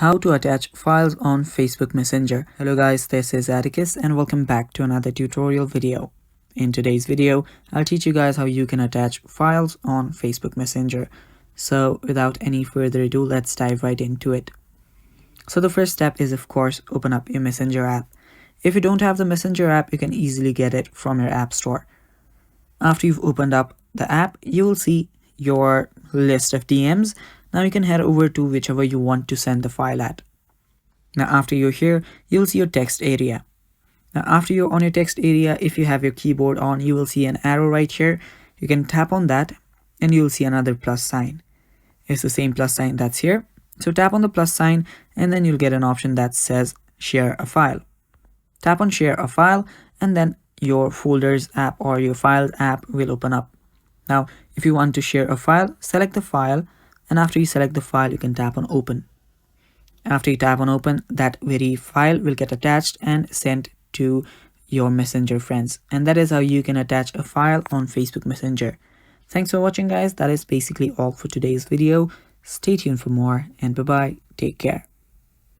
How to attach files on Facebook Messenger. Hello guys, this is Atticus and welcome back to another tutorial video. In today's video, I'll teach you guys how you can attach files on Facebook Messenger. So without any further ado, let's dive right into it. So the first step is, of course, open up your Messenger app. If you don't have the Messenger app, you can easily get it from your app store. After you've opened up the app, you will see your list of DMs. Now you can head over to whichever you want to send the file at. Now after you're here, you'll see your text area. Now after you're on your text area, if you have your keyboard on, you will see an arrow right here. You can tap on that and you'll see another plus sign. It's the same plus sign that's here. So tap on the plus sign and then you'll get an option that says share a file. Tap on share a file and then your folders app or your files app will open up. Now if you want to share a file, select the file, and after you select the file, you can tap on open. After you tap on open, that very file will get attached and sent to your Messenger friends. And that is how you can attach a file on Facebook Messenger. Thanks for watching guys. That is basically all for today's video. Stay tuned for more and bye bye. Take care.